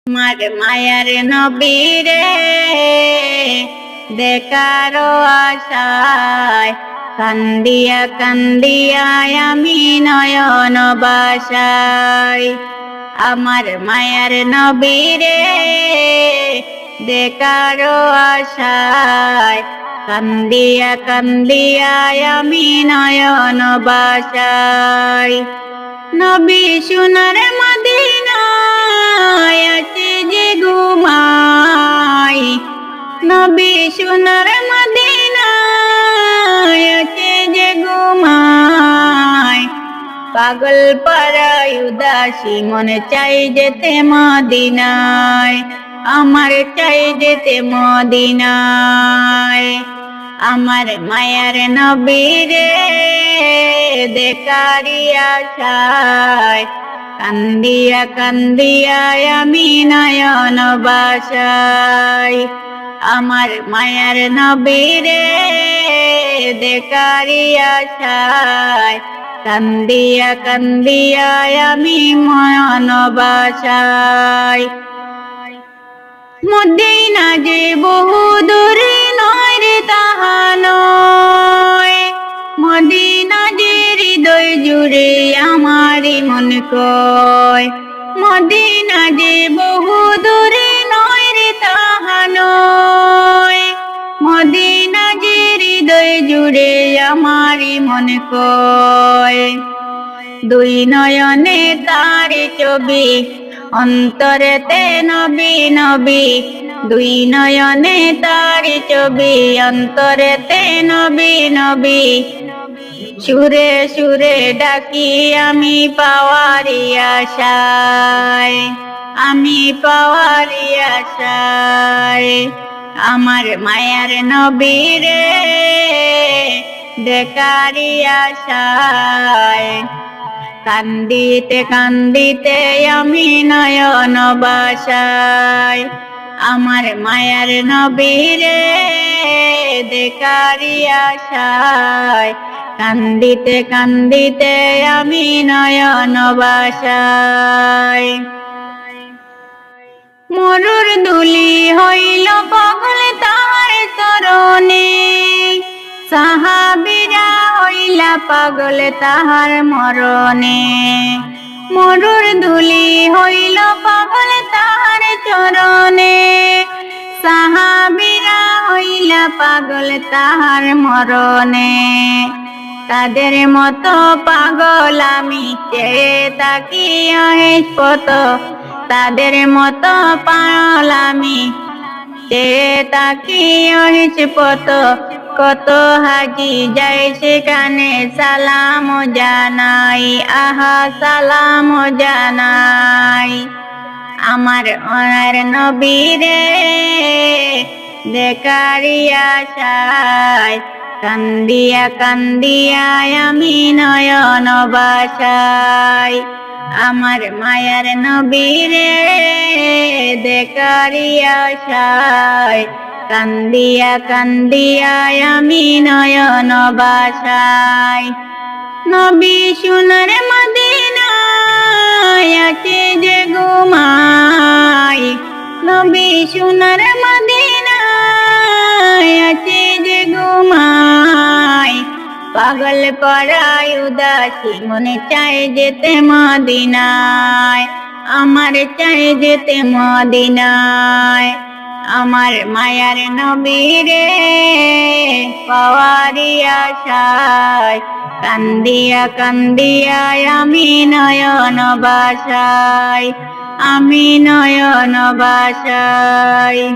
আমার মায়ার নবীরে দেখারো আশায় কান্দিয়া কান্দিয়া আমি নয়ন বাসাই। আমার মায়ার নবীরে দেখারো আশায় কান্দিয়া কান্দিয়া আমি নয়ন বাসাই। নবী সোনার মদিনায় আছে যে ঘুমাই, নবী সোনার মদিনায় আছে যে ঘুমাই। পাগল পাড়ায় উদাসী মনে চাই যেতে মদিনায়, আমার চাই যেতে মদিনায়। আমার মায়ার নবীরে দেখারি আশায় কান্দিয়া কান্দিয়া আমি নয়ন বাসাই। আমার মায়ার নবীরে দেখারি আশায় কান্দিয়া কান্দিয়া আমি নয়ন বাসাই। মদিনা যে বহু দূরে নয় রে তাহা নয়, মদিনা যে হৃদয় জুড়ে আমারি মন কয়। মদিনা যে বহু দূরে নয় রে তাহা নয়, মদিনা যে হৃদয় জুড়ে আমারি মন কয়। দুই নয়নে তার ছবি অন্তরেতে নবী নবী, দুই নয়নে তার ছবি অন্তরেতে নবী নবী। সুরে সুরে ডাকি আমি পাওয়ারি আশায়, আমি পাওয়ারি আশায়। আমার মায়ার নবীরে দেখারি আশায় কান্দিতে কান্দিতে আমি নয়ন বাসাই। আমার মায়ার নবীরে দেখারি আশায় কান্দিতে কান্দিতে আমি নয়ন বাসাই। মরুর দুলি হইল পাগল তাহার চরণে, সাহাবীরা হইলা পাগল তাহার মরণে। মরুর ধুলি হইল পাগল তাহার চরণে, সাহাবীরা হইলা পাগল তাহার মরণে। তাদের মতো পাগল আমি চেয়ে তাকি পত, তাদের মতো পাগল আমি চেয়ে তাকি পত। কত হাজি যায় সেখানে সালাম জানাই, আহা সালাম জানাই। আমার ওনার নবীরে দেখারি আশায় কান্দিয়া কান্দিয়া আমি নয়ন বাসাই। আমার মায়ার নবীরে দেখারি আশায় কান্দিয়া কান্দিয়া আমি নয়ন বাসাই। নবী সোনার মদিনায় আছে যে ঘুমাই, নবী সোনার মদিনায় আছে যে ঘুমাই। পাগল পাড়ায় উদাসী মনে চাই যেতে মদিনায়, আমার চাই যেতে মদিনায়। আমার মায়ার নবীরে পাওয়ারি আশায় কান্দিয়া কান্দিয়া আমি নয়ন বাসাই, আমি নয়ন বাসাই।